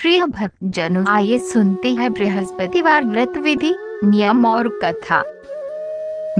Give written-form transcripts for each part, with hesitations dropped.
प्रिय भक्तजनों, आइए सुनते हैं बृहस्पतिवार व्रत विधि, नियम और कथा।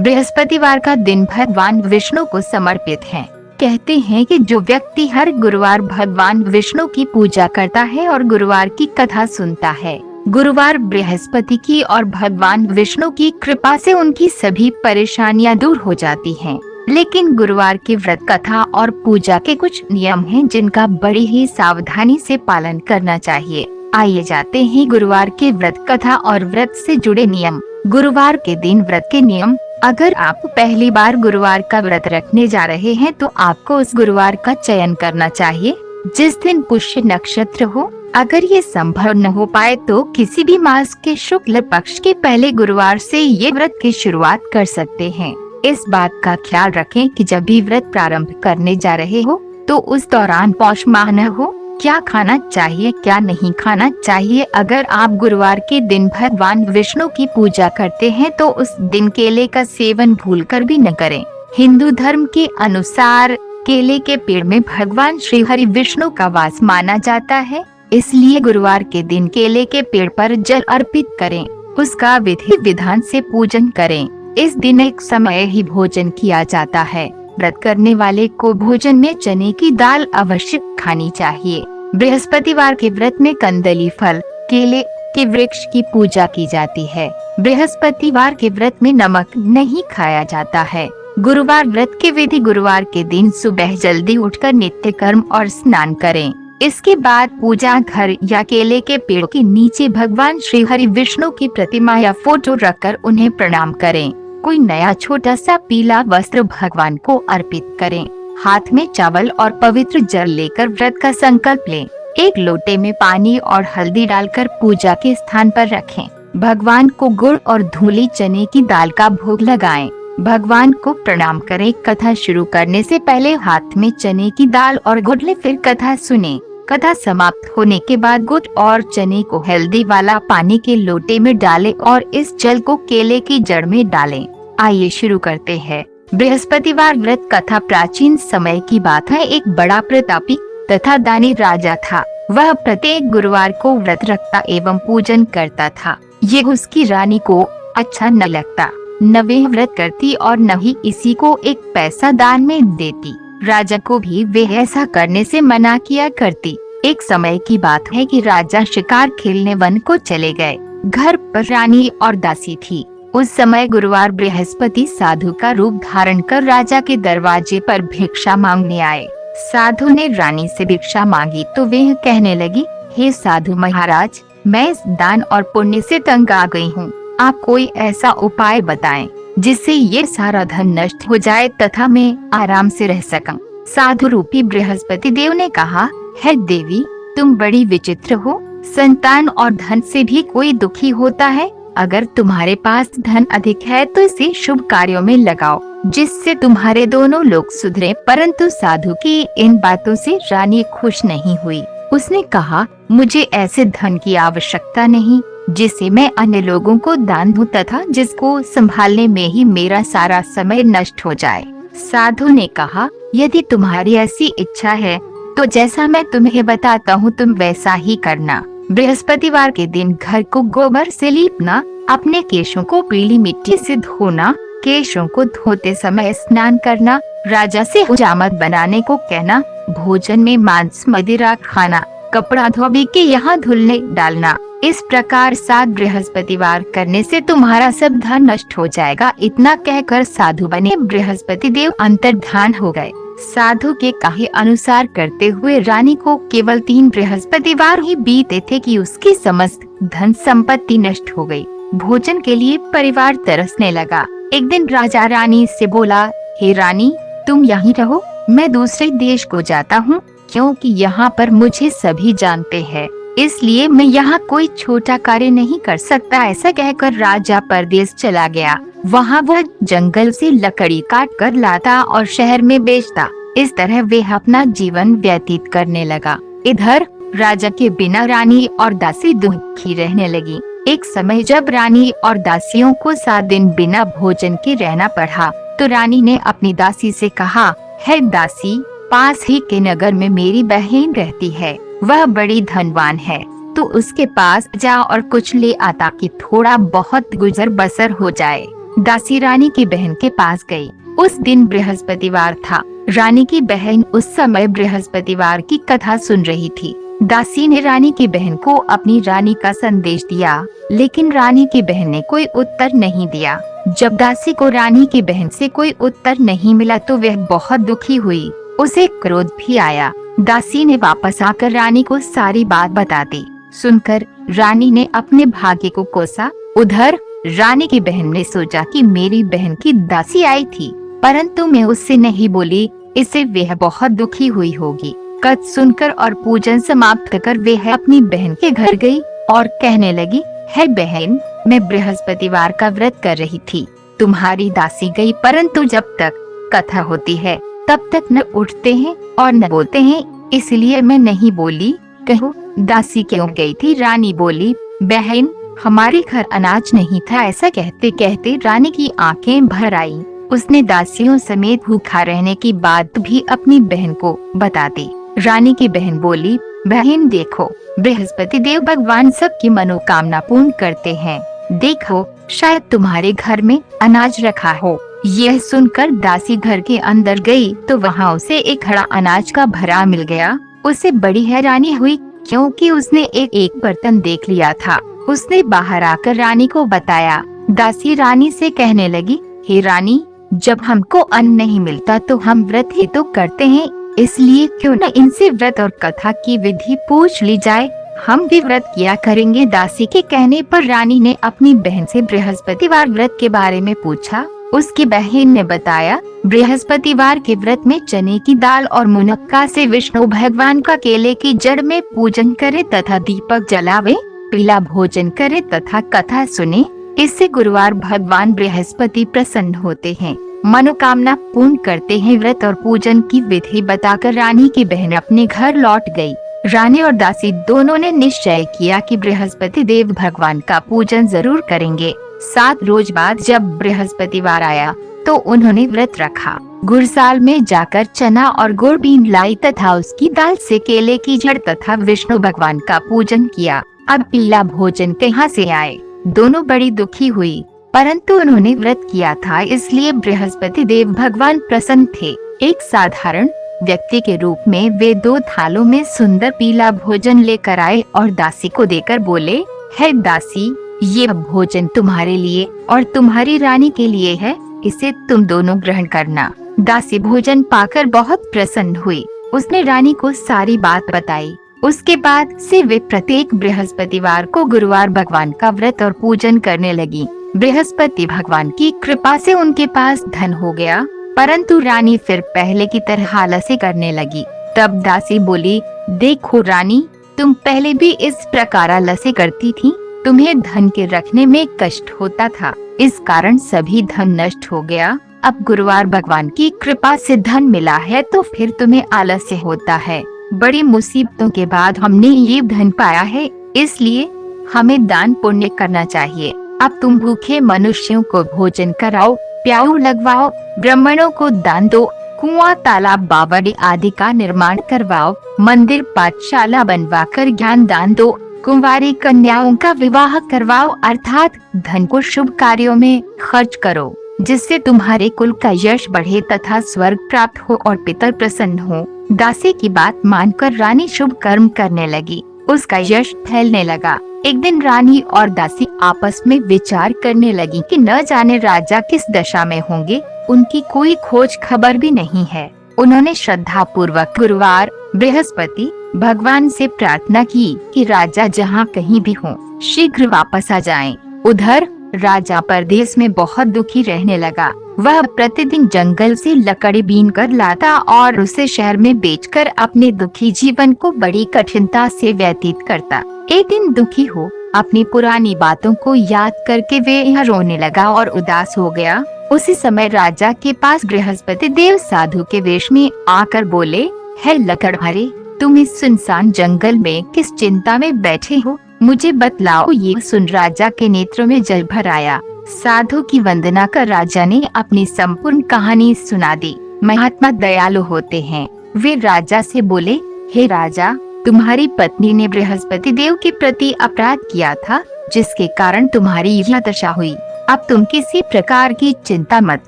बृहस्पतिवार का दिन भगवान विष्णु को समर्पित है। कहते हैं कि जो व्यक्ति हर गुरुवार भगवान विष्णु की पूजा करता है और गुरुवार की कथा सुनता है, गुरुवार बृहस्पति की और भगवान विष्णु की कृपा से उनकी सभी परेशानियां दूर हो जाती हैं। लेकिन गुरुवार की व्रत कथा और पूजा के कुछ नियम हैं जिनका बड़ी ही सावधानी से पालन करना चाहिए। आइए जानते हैं गुरुवार के व्रत कथा और व्रत से जुड़े नियम। गुरुवार के दिन व्रत के नियम। अगर आप पहली बार गुरुवार का व्रत रखने जा रहे हैं तो आपको उस गुरुवार का चयन करना चाहिए जिस दिन पुष्य नक्षत्र हो। अगर ये संभव न हो पाए तो किसी भी मास के शुक्ल पक्ष के पहले गुरुवार से ये व्रत की शुरुआत कर सकते हैं। इस बात का ख्याल रखें कि जब भी व्रत प्रारंभ करने जा रहे हो तो उस दौरान पौष माह न हो। क्या खाना चाहिए, क्या नहीं खाना चाहिए। अगर आप गुरुवार के दिन भगवान विष्णु की पूजा करते हैं तो उस दिन केले का सेवन भूलकर भी न करें। हिंदू धर्म के अनुसार केले के पेड़ में भगवान श्री हरि विष्णु का वास माना जाता है, इसलिए गुरुवार के दिन केले के पेड़ पर जल अर्पित करें, उसका विधि विधान से पूजन करें। इस दिन एक समय ही भोजन किया जाता है। व्रत करने वाले को भोजन में चने की दाल अवश्य खानी चाहिए। बृहस्पतिवार के व्रत में कंदली फल, केले के वृक्ष की पूजा की जाती है। बृहस्पतिवार के व्रत में नमक नहीं खाया जाता है। गुरुवार व्रत की विधि। गुरुवार के दिन सुबह जल्दी उठकर नित्य कर्म और स्नान करें। इसके बाद पूजा घर या केले के पेड़ के नीचे भगवान श्री हरि विष्णु की प्रतिमा या फोटो रखकर उन्हें प्रणाम करें। कोई नया छोटा सा पीला वस्त्र भगवान को अर्पित करें। हाथ में चावल और पवित्र जल लेकर व्रत का संकल्प लें। एक लोटे में पानी और हल्दी डालकर पूजा के स्थान पर रखें। भगवान को गुड़ और धुली चने की दाल का भोग लगाएं। भगवान को प्रणाम करें। कथा शुरू करने से पहले हाथ में चने की दाल और गुड़ ले, फिर कथा सुने। कथा समाप्त होने के बाद गुड़ और चने को हल्दी वाला पानी के लोटे में डालें और इस जल को केले की जड़ में डालें। आइए शुरू करते हैं। बृहस्पतिवार व्रत कथा। प्राचीन समय की बात है। एक बड़ा प्रतापी तथा दानी राजा था। वह प्रत्येक गुरुवार को व्रत रखता एवं पूजन करता था। ये उसकी रानी को अच्छा न लगता। न वह व्रत करती और न ही इसी को एक पैसा दान में देती। राजा को भी वे ऐसा करने से मना किया करती। एक समय की बात है कि राजा शिकार खेलने वन को चले गए। घर पर रानी और दासी थी। उस समय गुरुवार बृहस्पति साधु का रूप धारण कर राजा के दरवाजे पर भिक्षा मांगने आए। साधु ने रानी से भिक्षा मांगी तो वह कहने लगी, हे साधु महाराज, मैं इस दान और पुण्य से तंग आ गई हूँ। आप कोई ऐसा उपाय बताएं जिससे ये सारा धन नष्ट हो जाए तथा मैं आराम से रह सकूं। साधु रूपी बृहस्पति देव ने कहा, हे देवी, तुम बड़ी विचित्र हो। संतान और धन से भी कोई दुखी होता है। अगर तुम्हारे पास धन अधिक है तो इसे शुभ कार्यों में लगाओ जिससे तुम्हारे दोनों लोग सुधरे। परंतु साधु की इन बातों से रानी खुश नहीं हुई। उसने कहा, मुझे ऐसे धन की आवश्यकता नहीं जिसे मैं अन्य लोगों को दान दूं तथा जिसको संभालने में ही मेरा सारा समय नष्ट हो जाए। साधु ने कहा, यदि तुम्हारी ऐसी इच्छा है तो जैसा मैं तुम्हें बताता हूँ तुम वैसा ही करना। बृहस्पतिवार के दिन घर को गोबर से लीपना, अपने केशों को पीली मिट्टी से धोना, केशों को धोते समय स्नान करना, राजा से हुजामत बनाने को कहना, भोजन में मांस मदिरा खाना, कपड़ा धोबी के यहाँ धुलने डालना। इस प्रकार 7 बृहस्पतिवार करने से तुम्हारा सब धन नष्ट हो जाएगा। इतना कहकर साधु बने बृहस्पति देव अंतर्धान हो गए। साधु के कहे अनुसार करते हुए रानी को केवल 3 बृहस्पतिवार ही बीते थे कि उसकी समस्त धन संपत्ति नष्ट हो गई। भोजन के लिए परिवार तरसने लगा। एक दिन राजा रानी से बोला, हे रानी, तुम यहीं रहो, मैं दूसरे देश को जाता हूँ क्योंकि यहाँ पर मुझे सभी जानते हैं, इसलिए मैं यहाँ कोई छोटा कार्य नहीं कर सकता। ऐसा कहकर राजा परदेश चला गया। वहाँ वह जंगल से लकड़ी काट कर लाता और शहर में बेचता। इस तरह वे अपना जीवन व्यतीत करने लगा। इधर राजा के बिना रानी और दासी दुखी रहने लगी। एक समय जब रानी और दासियों को 7 दिन बिना भोजन के रहना पड़ा तो रानी ने अपनी दासी से कहा, हे दासी, पास ही के नगर में मेरी बहन रहती है। वह बड़ी धनवान है। तू उसके पास जा और कुछ ले आ ताकि थोड़ा बहुत गुजर बसर हो जाए। दासी रानी की बहन के पास गई। उस दिन बृहस्पतिवार था। रानी की बहन उस समय बृहस्पतिवार की कथा सुन रही थी। दासी ने रानी की बहन को अपनी रानी का संदेश दिया, लेकिन रानी की बहन ने कोई उत्तर नहीं दिया। जब दासी को रानी की बहन से कोई उत्तर नहीं मिला तो वह बहुत दुखी हुई। उसे क्रोध भी आया। दासी ने वापस आकर रानी को सारी बात बता दी। सुनकर रानी ने अपने भाग्य को कोसा। उधर रानी की बहन ने सोचा कि मेरी बहन की दासी आई थी, परंतु मैं उससे नहीं बोली, इससे वह बहुत दुखी हुई होगी। कथ सुनकर और पूजन समाप्त कर वह अपनी बहन के घर गई और कहने लगी, है बहन, मैं बृहस्पतिवार का व्रत कर रही थी। तुम्हारी दासी गई, परंतु जब तक कथा होती है तब तक न उठते हैं और न बोलते हैं, इसलिए मैं नहीं बोली। कहो दासी क्यों गई थी? रानी बोली, बहन, हमारे घर अनाज नहीं था। ऐसा कहते कहते रानी की आंखें भर आई। उसने दासियों समेत भूखा रहने की बात भी अपनी बहन को बता दी। रानी की बहन बोली, बहन देखो, बृहस्पति देव भगवान सबकी मनोकामना पूर्ण करते हैं। देखो, शायद तुम्हारे घर में अनाज रखा हो। यह सुनकर दासी घर के अंदर गई तो वहाँ उसे एक घड़ा अनाज का भरा मिल गया। उसे बड़ी हैरानी हुई, क्योंकि उसने एक बर्तन देख लिया था। उसने बाहर आकर रानी को बताया। दासी रानी से कहने लगी, हे रानी, जब हमको अन्न नहीं मिलता तो हम व्रत ही तो करते हैं, इसलिए क्यों न इनसे व्रत और कथा की विधि पूछ ली जाए। हम भी व्रत किया करेंगे। दासी के कहने पर रानी ने अपनी बहन से बृहस्पतिवार व्रत के बारे में पूछा। उसकी बहन ने बताया, बृहस्पतिवार के व्रत में चने की दाल और मुनक्का से विष्णु भगवान का केले की जड़ में पूजन करे तथा दीपक जलावे, पीला भोजन करे तथा कथा सुने। इससे गुरुवार भगवान बृहस्पति प्रसन्न होते हैं, मनोकामना पूर्ण करते हैं। व्रत और पूजन की विधि बताकर रानी की बहन अपने घर लौट गई। रानी और दासी दोनों ने निश्चय किया कि बृहस्पति देव भगवान का पूजन जरूर करेंगे। 7 रोज बाद जब बृहस्पतिवार आया तो उन्होंने व्रत रखा। गुड़साल में जाकर चना और गुड़ बीन लाई तथा उसकी दाल से केले की जड़ तथा विष्णु भगवान का पूजन किया। अब पीला भोजन कहाँ से आए? दोनों बड़ी दुखी हुई, परंतु उन्होंने व्रत किया था, इसलिए बृहस्पति देव भगवान प्रसन्न थे। एक साधारण व्यक्ति के रूप में वे 2 थालों में सुंदर पीला भोजन लेकर आए और दासी को देकर बोले, है दासी, ये भोजन तुम्हारे लिए और तुम्हारी रानी के लिए है, इसे तुम दोनों ग्रहण करना। दासी भोजन पाकर बहुत प्रसन्न हुई। उसने रानी को सारी बात बताई। उसके बाद से वे प्रत्येक बृहस्पतिवार को गुरुवार भगवान का व्रत और पूजन करने लगी। बृहस्पति भगवान की कृपा से उनके पास धन हो गया, परंतु रानी फिर पहले की तरह आलस्य करने लगी। तब दासी बोली, देखो रानी, तुम पहले भी इस प्रकार आलस्य करती थी। तुम्हें धन के रखने में कष्ट होता था, इस कारण सभी धन नष्ट हो गया। अब गुरुवार भगवान की कृपा से धन मिला है तो फिर तुम्हें आलस्य होता है। बड़ी मुसीबतों के बाद हमने ये धन पाया है, इसलिए हमें दान पुण्य करना चाहिए। अब तुम भूखे मनुष्यों को भोजन कराओ, प्याऊ लगवाओ, ब्राह्मणों को दान दो, कुआं, तालाब, बावड़ी आदि का निर्माण करवाओ, मंदिर पाठशाला बनवाकर ज्ञान दान दो, कुंवारी कन्याओं का विवाह करवाओ, अर्थात धन को शुभ कार्यों में खर्च करो, जिससे तुम्हारे कुल का यश बढ़े तथा स्वर्ग प्राप्त हो और पितर प्रसन्न हो। दासी की बात मानकर रानी शुभ कर्म करने लगी। उसका यश फैलने लगा। एक दिन रानी और दासी आपस में विचार करने लगी कि न जाने राजा किस दशा में होंगे, उनकी कोई खोज खबर भी नहीं है। उन्होंने श्रद्धा पूर्वक गुरुवार बृहस्पति भगवान से प्रार्थना की कि राजा जहाँ कहीं भी हो शीघ्र वापस आ जाएं। उधर राजा परदेश में बहुत दुखी रहने लगा। वह प्रतिदिन जंगल से लकड़ी बीन कर लाता और उसे शहर में बेचकर अपने दुखी जीवन को बड़ी कठिनता से व्यतीत करता। एक दिन दुखी हो अपनी पुरानी बातों को याद करके वे यहाँ रोने लगा और उदास हो गया। उसी समय राजा के पास बृहस्पति देव साधु के वेश में आकर बोले, है लकड़हारे, तुम इस सुनसान जंगल में किस चिंता में बैठे हो, मुझे बतलाओ। ये सुन राजा के नेत्रों में जल भर आया। साधु की वंदना कर राजा ने अपनी संपूर्ण कहानी सुना दी। महात्मा दयालु होते हैं। वे राजा से बोले, हे राजा, तुम्हारी पत्नी ने बृहस्पति देव के प्रति अपराध किया था, जिसके कारण तुम्हारी यह दशा हुई। अब तुम किसी प्रकार की चिंता मत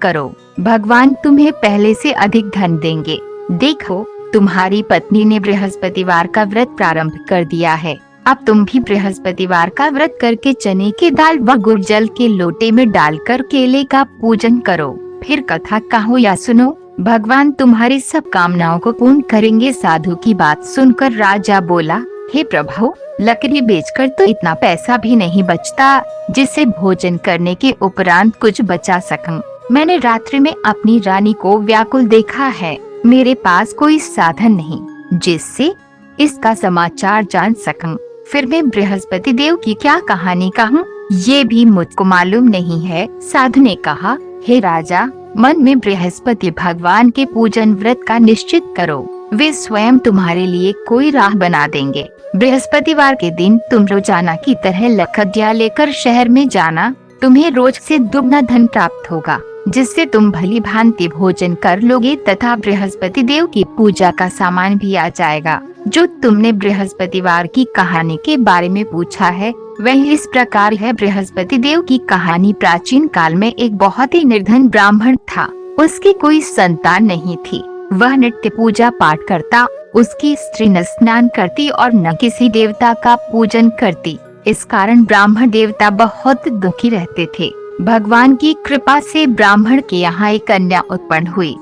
करो, भगवान तुम्हें पहले से अधिक धन देंगे। देखो, तुम्हारी पत्नी ने बृहस्पतिवार का व्रत प्रारंभ कर दिया है। अब तुम भी बृहस्पतिवार का व्रत करके चने की दाल व गुड़ जल के लोटे में डालकर केले का पूजन करो। फिर कथा कहो या सुनो, भगवान तुम्हारी सब कामनाओं को पूर्ण करेंगे। साधु की बात सुनकर राजा बोला, हे प्रभु, लकड़ी बेचकर तो इतना पैसा भी नहीं बचता जिससे भोजन करने के उपरांत कुछ बचा सकूं। मैंने रात्रि में अपनी रानी को व्याकुल देखा है। मेरे पास कोई साधन नहीं जिससे इसका समाचार जान सकूं। फिर मैं बृहस्पति देव की क्या कहानी कहूँ, ये भी मुझको मालूम नहीं है। साधु ने कहा, हे राजा, मन में बृहस्पति भगवान के पूजन व्रत का निश्चित करो, वे स्वयं तुम्हारे लिए कोई राह बना देंगे। बृहस्पतिवार के दिन तुम रोजाना की तरह लकड़ियाँ लेकर शहर में जाना। तुम्हें रोज से दुगना धन प्राप्त होगा, जिससे तुम भली भांति भोजन कर लोगे तथा बृहस्पति देव की पूजा का सामान भी आ जाएगा। जो तुमने बृहस्पतिवार की कहानी के बारे में पूछा है वह इस प्रकार है। बृहस्पति देव की कहानी, प्राचीन काल में एक बहुत ही निर्धन ब्राह्मण था। उसकी कोई संतान नहीं थी। वह नित्य पूजा पाठ करता, उसकी स्त्री न स्नान करती और न किसी देवता का पूजन करती। इस कारण ब्राह्मण देवता बहुत दुखी रहते थे। भगवान की कृपा से ब्राह्मण के यहाँ एक कन्या उत्पन्न हुई।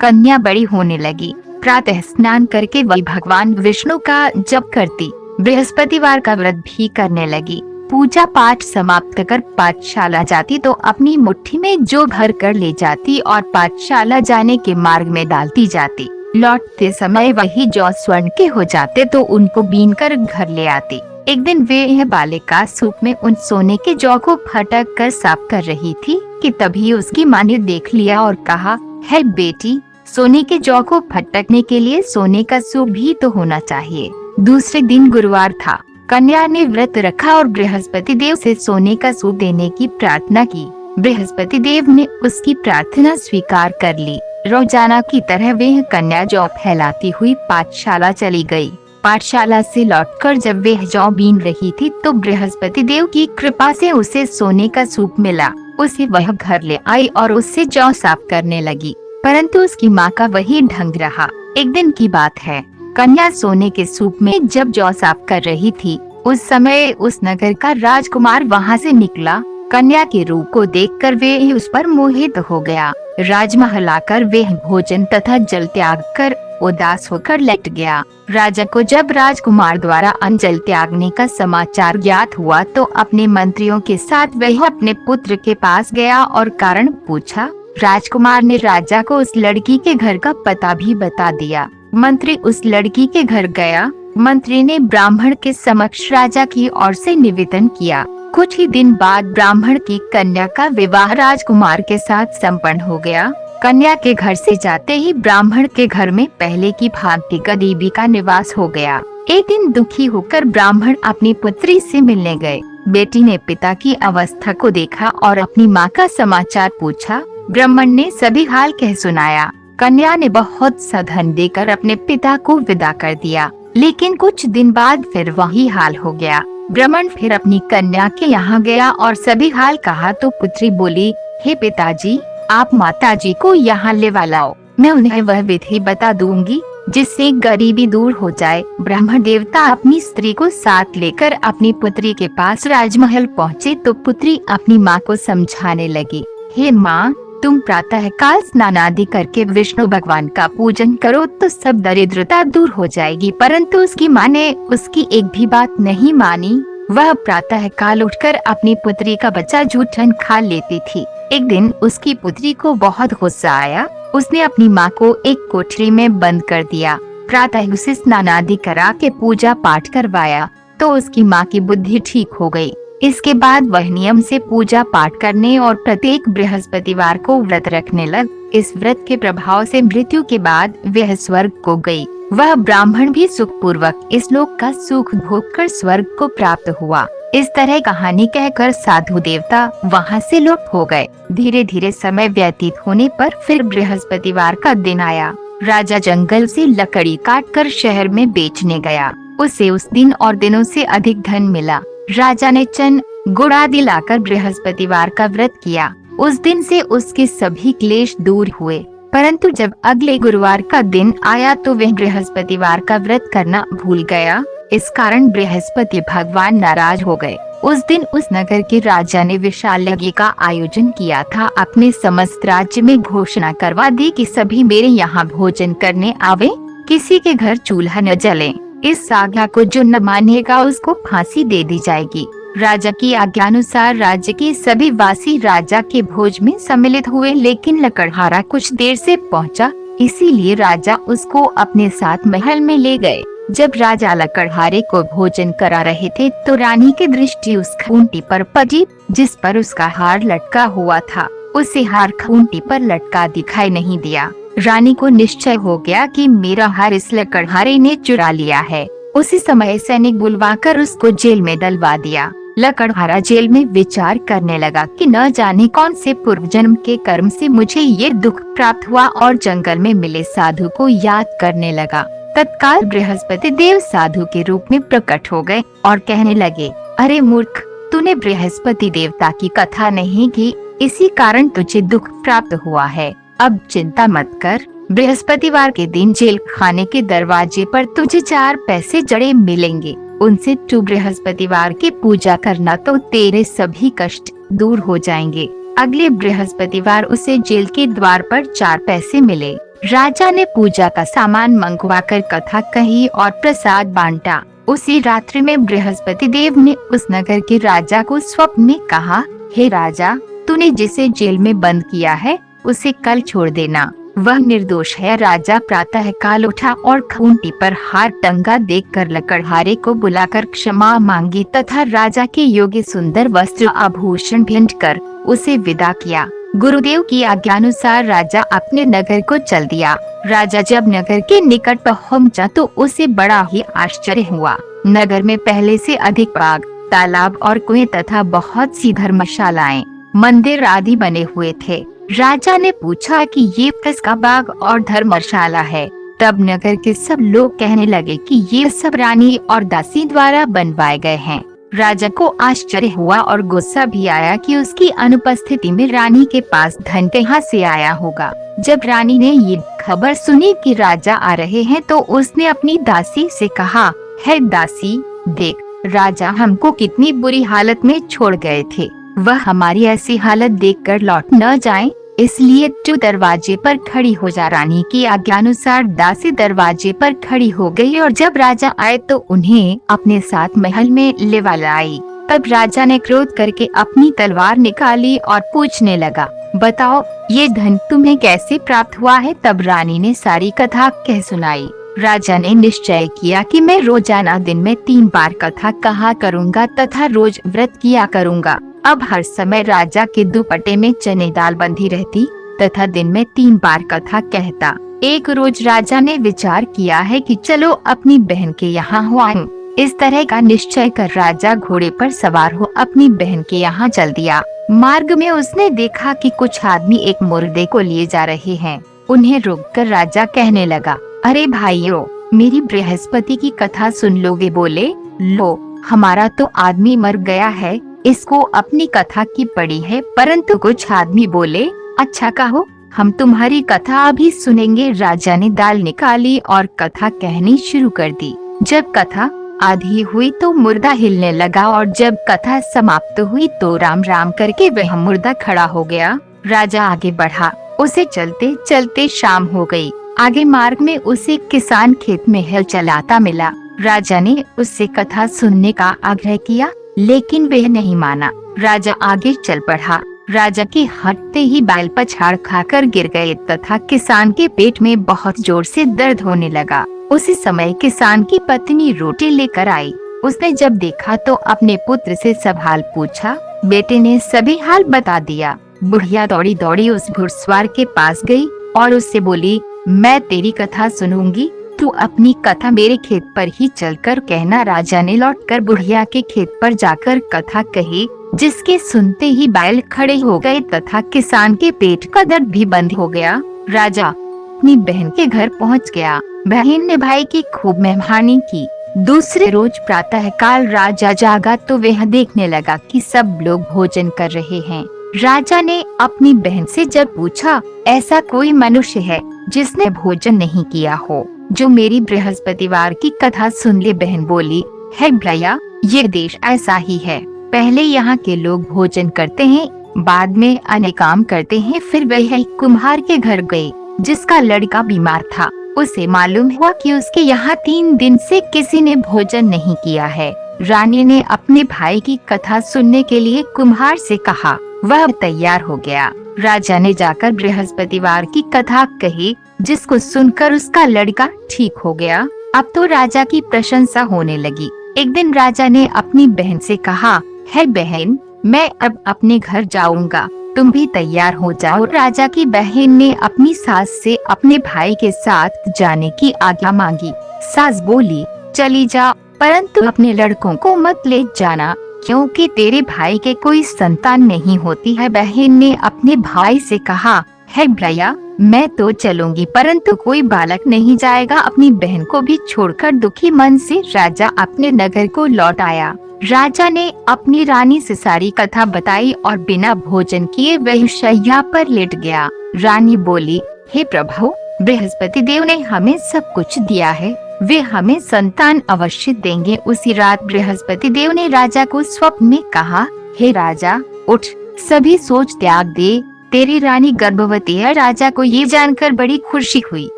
कन्या बड़ी होने लगी। प्रातः स्नान करके वही भगवान विष्णु का जप करती, बृहस्पतिवार का व्रत भी करने लगी। पूजा पाठ समाप्त कर पाठशाला जाती तो अपनी मुट्ठी में जौ भर कर ले जाती और पाठशाला जाने के मार्ग में डालती जाती। लौटते समय वही जौ स्वर्ण के हो जाते तो उनको बीन कर घर ले आती। एक दिन वे यह बालिका सूप में उन सोने के जौ को फटक कर साफ कर रही थी कि तभी उसकी माँ ने देख लिया और कहा, है बेटी, सोने के जौ को फटकने के लिए सोने का सूप भी तो होना चाहिए। दूसरे दिन गुरुवार था। कन्या ने व्रत रखा और बृहस्पति देव से सोने का सूप देने की प्रार्थना की। बृहस्पति देव ने उसकी प्रार्थना स्वीकार कर ली। रोजाना की तरह वह कन्या जौ फैलाती हुई पाठशाला चली गई। पाठशाला से लौटकर जब वह जौ बीन रही थी तो बृहस्पति देव की कृपा से उसे सोने का सूप मिला। उसे वह घर ले आई और उससे जौ साफ करने लगी, परंतु उसकी माँ का वही ढंग रहा। एक दिन की बात है, कन्या सोने के सूप में जब जौ साफ कर रही थी, उस समय उस नगर का राजकुमार वहाँ से निकला। कन्या के रूप को देखकर वे उस पर मोहित हो गया। राजमहल आकर वे भोजन तथा जल त्याग कर उदास होकर लेट गया। राजा को जब राजकुमार द्वारा अन्न जल त्यागने का समाचार ज्ञात हुआ तो अपने मंत्रियों के साथ वह अपने पुत्र के पास गया और कारण पूछा। राजकुमार ने राजा को उस लड़की के घर का पता भी बता दिया। मंत्री उस लड़की के घर गया। मंत्री ने ब्राह्मण के समक्ष राजा की ओर से निवेदन किया। कुछ ही दिन बाद ब्राह्मण की कन्या का विवाह राजकुमार के साथ संपन्न हो गया। कन्या के घर से जाते ही ब्राह्मण के घर में पहले की भांति गरीबी का निवास हो गया। एक दिन दुखी होकर ब्राह्मण अपनी पुत्री से मिलने गए। बेटी ने पिता की अवस्था को देखा और अपनी माँ का समाचार पूछा। ब्राह्मण ने सभी हाल कह सुनाया। कन्या ने बहुत सा धन देकर अपने पिता को विदा कर दिया, लेकिन कुछ दिन बाद फिर वही हाल हो गया। ब्राह्मण फिर अपनी कन्या के यहाँ गया और सभी हाल कहा तो पुत्री बोली, हे पिताजी, आप माताजी को यहाँ ले लाओ, मैं उन्हें वह विधि बता दूंगी जिससे गरीबी दूर हो जाए। ब्राह्मण देवता अपनी स्त्री को साथ लेकर अपनी पुत्री के पास राजमहल पहुँचे तो पुत्री अपनी माँ को समझाने लगी, हे माँ, तुम प्रातः काल स्नान आदि करके विष्णु भगवान का पूजन करो तो सब दरिद्रता दूर हो जाएगी। परंतु उसकी माँ ने उसकी एक भी बात नहीं मानी। वह प्रातः काल उठकर अपनी पुत्री का बच्चा जूठन खा लेती थी। एक दिन उसकी पुत्री को बहुत गुस्सा आया। उसने अपनी माँ को एक कोठरी में बंद कर दिया। प्रातः उसे स्नान आदि करा के पूजा पाठ करवाया तो उसकी माँ की बुद्धि ठीक हो गई। इसके बाद वह नियम से पूजा पाठ करने और प्रत्येक बृहस्पतिवार को व्रत रखने लग। इस व्रत के प्रभाव से मृत्यु के बाद वह स्वर्ग को गई। वह ब्राह्मण भी सुख पूर्वक इस लोक का सुख भोग कर स्वर्ग को प्राप्त हुआ। इस तरह कहानी कहकर साधु देवता वहाँ से लुप्त हो गए। धीरे धीरे समय व्यतीत होने पर फिर बृहस्पतिवार का दिन आया। राजा जंगल से लकड़ी काटकर शहर में बेचने गया। उसे उस दिन और दिनों से अधिक धन मिला। राजा ने चन गुड़ आदि लाकर बृहस्पतिवार का व्रत किया। उस दिन से उसके सभी क्लेश दूर हुए। परंतु जब अगले गुरुवार का दिन आया तो वह बृहस्पतिवार का व्रत करना भूल गया। इस कारण बृहस्पति भगवान नाराज हो गए। उस दिन उस नगर के राजा ने विशाल यज्ञ का आयोजन किया था। अपने समस्त राज्य में घोषणा करवा दी कि सभी मेरे यहाँ भोजन करने आवे, किसी के घर चूल्हा न जले। इस आज्ञा को जो न मानेगा उसको फांसी दे दी जाएगी। राजा की आज्ञानुसार राज्य के सभी वासी राजा के भोज में सम्मिलित हुए, लेकिन लकड़हारा कुछ देर से पहुंचा, इसीलिए राजा उसको अपने साथ महल में ले गए। जब राजा लकड़हारे को भोजन करा रहे थे तो रानी की दृष्टि उस खूंटी पर पड़ी जिस पर उसका हार लटका हुआ था। उसे हार खूंटी पर लटका दिखाई नहीं दिया। रानी को निश्चय हो गया कि मेरा हार इस लकड़हारे ने चुरा लिया है। उसी समय सैनिक बुलवाकर उसको जेल में डलवा दिया। लकड़हारा जेल में विचार करने लगा कि न जाने कौन से पूर्व जन्म के कर्म से मुझे ये दुख प्राप्त हुआ, और जंगल में मिले साधु को याद करने लगा। तत्काल बृहस्पति देव साधु के रूप में प्रकट हो गए और कहने लगे, अरे मूर्ख, तूने बृहस्पति देवता की कथा नहीं की, इसी कारण तुझे दुख प्राप्त हुआ है। अब चिंता मत कर, बृहस्पतिवार के दिन जेल खाने के दरवाजे पर तुझे 4 पैसे जड़े मिलेंगे। उनसे तू बृहस्पतिवार की पूजा करना तो तेरे सभी कष्ट दूर हो जाएंगे। अगले बृहस्पतिवार उसे जेल के द्वार पर 4 पैसे मिले। राजा ने पूजा का सामान मंगवाकर कथा कही और प्रसाद बांटा। उसी रात्रि में बृहस्पति देव ने उस नगर के राजा को स्वप्न में कहा, हे राजा, तूने जिसे जेल में बंद किया है उसे कल छोड़ देना, वह निर्दोष है। राजा प्रातः काल उठा और खूंटी पर हार टंगा देखकर लकड़हारे को बुलाकर क्षमा मांगी तथा राजा के योग्य सुंदर वस्त्र आभूषण भेंट कर उसे विदा किया। गुरुदेव की आज्ञानुसार राजा अपने नगर को चल दिया। राजा जब नगर के निकट पहुंचा तो उसे बड़ा ही आश्चर्य हुआ। नगर में पहले से अधिक बाग, तालाब और कुएं तथा बहुत सी धर्मशालाएं, मंदिर आदि बने हुए थे। राजा ने पूछा कि ये किसका बाग और धर्मशाला है। तब नगर के सब लोग कहने लगे कि ये सब रानी और दासी द्वारा बनवाए गए हैं। राजा को आश्चर्य हुआ और गुस्सा भी आया कि उसकी अनुपस्थिति में रानी के पास धन कहाँ से आया होगा। जब रानी ने ये खबर सुनी कि राजा आ रहे हैं तो उसने अपनी दासी से कहा, है दासी, देख राजा हमको कितनी बुरी हालत में छोड़ गए थे, वह हमारी ऐसी हालत देखकर लौट न जाएं, इसलिए तू दरवाजे पर खड़ी हो जा। रानी की आज्ञानुसार दासी दरवाजे पर खड़ी हो गई और जब राजा आए तो उन्हें अपने साथ महल में लेवा लाई। तब राजा ने क्रोध करके अपनी तलवार निकाली और पूछने लगा, बताओ ये धन तुम्हें कैसे प्राप्त हुआ है। तब रानी ने सारी कथा कह सुनाई। राजा ने निश्चय किया कि मैं रोजाना दिन में 3 बार कथा कहा करूँगा तथा रोज व्रत किया करूँगा। अब हर समय राजा के दुपट्टे में चने दाल बंधी रहती तथा दिन में 3 बार कथा कहता। एक रोज राजा ने विचार किया है कि चलो अपनी बहन के यहाँ हो आऊं। इस तरह का निश्चय कर राजा घोड़े पर सवार हो अपनी बहन के यहाँ चल दिया। मार्ग में उसने देखा कि कुछ आदमी एक मुर्दे को लिए जा रहे हैं। उन्हें रोककर राजा कहने लगा, अरे भाइयों, मेरी बृहस्पति की कथा सुन लोगे। बोले, लो हमारा तो आदमी मर गया है, इसको अपनी कथा की पड़ी है। परंतु कुछ आदमी बोले, अच्छा कहो, हम तुम्हारी कथा अभी सुनेंगे। राजा ने दाल निकाली और कथा कहनी शुरू कर दी। जब कथा आधी हुई तो मुर्दा हिलने लगा और जब कथा समाप्त हुई तो राम राम करके वह मुर्दा खड़ा हो गया। राजा आगे बढ़ा। उसे चलते चलते शाम हो गई। आगे मार्ग में उसे किसान खेत में हल चलाता मिला। राजा ने उससे कथा सुनने का आग्रह किया, लेकिन वह नहीं माना। राजा आगे चल पड़ा। राजा के हटते ही बैल पछाड़ खाकर गिर गए तथा किसान के पेट में बहुत जोर से दर्द होने लगा। उसी समय किसान की पत्नी रोटी लेकर आई। उसने जब देखा तो अपने पुत्र से सब हाल पूछा। बेटे ने सभी हाल बता दिया। बुढ़िया दौड़ी दौड़ी उस घुड़सवार के पास गई और उससे बोली, मैं तेरी कथा सुनूंगी, तू अपनी कथा मेरे खेत पर ही चलकर कहना। राजा ने लौटकर बुढ़िया के खेत पर जाकर कथा कही, जिसके सुनते ही बैल खड़े हो गए तथा किसान के पेट का दर्द भी बंद हो गया। राजा अपनी बहन के घर पहुंच गया। बहन ने भाई की खूब मेहमानी की। दूसरे रोज प्रातः काल राजा जागा तो वह देखने लगा कि सब लोग भोजन कर रहे हैं। राजा ने अपनी बहन से जब पूछा, ऐसा कोई मनुष्य है जिसने भोजन नहीं किया हो, जो मेरी बृहस्पतिवार की कथा सुन ले। बहन बोली, है भैया, ये देश ऐसा ही है। पहले यहाँ के लोग भोजन करते हैं, बाद में अन्य काम करते हैं। फिर वह एक कुम्हार के घर गए जिसका लड़का बीमार था। उसे मालूम हुआ कि उसके यहाँ 3 दिन से किसी ने भोजन नहीं किया है। रानी ने अपने भाई की कथा सुनने के लिए कुम्हार से कहा। वह तैयार हो गया। राजा ने जाकर बृहस्पतिवार की कथा कही, जिसको सुनकर उसका लड़का ठीक हो गया। अब तो राजा की प्रशंसा होने लगी। एक दिन राजा ने अपनी बहन से कहा, है बहन, मैं अब अपने घर जाऊंगा, तुम भी तैयार हो जाओ। राजा की बहन ने अपनी सास से अपने भाई के साथ जाने की आज्ञा मांगी। सास बोली, चली जा, परंतु अपने लड़कों को मत ले जाना, क्योंकि तेरे भाई के कोई संतान नहीं होती है। बहन ने अपने भाई से कहा, है भैया, मैं तो चलूंगी, परंतु कोई बालक नहीं जाएगा। अपनी बहन को भी छोड़कर दुखी मन से राजा अपने नगर को लौट आया। राजा ने अपनी रानी से सारी कथा बताई और बिना भोजन किए वह शैया पर लेट गया। रानी बोली, हे प्रभु, बृहस्पति देव ने हमें सब कुछ दिया है, वे हमें संतान अवश्य देंगे। उसी रात बृहस्पति देव ने राजा को स्वप्न में कहा, हे राजा, उठ, सभी सोच त्याग दे, तेरी रानी गर्भवती है। राजा को ये जानकर बड़ी खुशी हुई।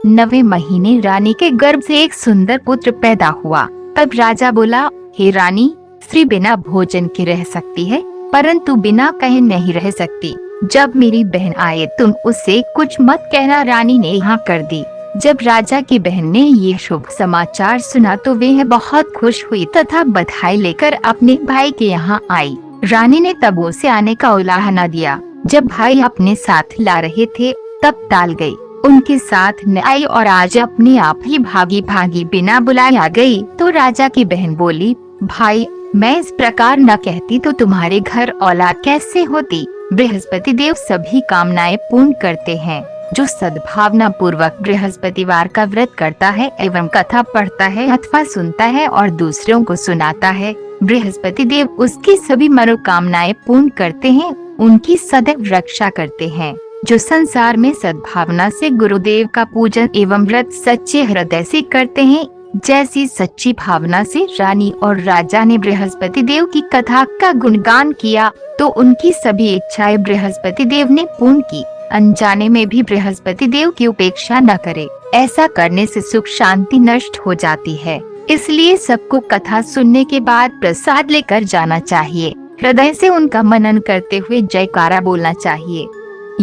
9वें महीने रानी के गर्भ से एक सुंदर पुत्र पैदा हुआ। तब राजा बोला, हे रानी, स्त्री बिना भोजन के रह सकती है, परंतु बिना कहे नहीं रह सकती। जब मेरी बहन आए तुम उससे कुछ मत कहना। रानी ने हाँ कर दी। जब राजा की बहन ने ये शुभ समाचार सुना तो वह बहुत खुश हुई तथा बधाई लेकर अपने भाई के यहाँ आई। रानी ने तब उसे आने का उलाहना दिया। जब भाई अपने साथ ला रहे थे तब टाल गई, उनके साथ न आई और आज अपने आप ही भागी भागी बिना बुलाए आ गई। तो राजा की बहन बोली, भाई, मैं इस प्रकार न कहती तो तुम्हारे घर औलाद कैसे होती। बृहस्पति देव सभी कामनाएं पूर्ण करते हैं। जो सद्भावना पूर्वक बृहस्पतिवार का व्रत करता है एवं कथा पढ़ता है अथवा सुनता है और दूसरों को सुनाता है, बृहस्पति देव उसकी सभी मनोकामनाएं पूर्ण करते हैं, उनकी सदैव रक्षा करते हैं। जो संसार में सद्भावना से गुरुदेव का पूजन एवं व्रत सच्चे हृदय से करते हैं, जैसी सच्ची भावना से रानी और राजा ने बृहस्पति देव की कथा का गुणगान किया, तो उनकी सभी इच्छाएं बृहस्पति देव ने पूर्ण की। अनजाने में भी बृहस्पति देव की उपेक्षा न करे, ऐसा करने से सुख शांति नष्ट हो जाती है। इसलिए सबको कथा सुनने के बाद प्रसाद लेकर जाना चाहिए। हृदय से उनका मनन करते हुए जयकारा बोलना चाहिए।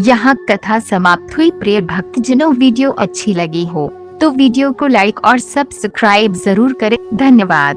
यहाँ कथा समाप्त हुई। प्रिय भक्तजनों, वीडियो अच्छी लगी हो तो वीडियो को लाइक और सब्सक्राइब जरूर करें। धन्यवाद।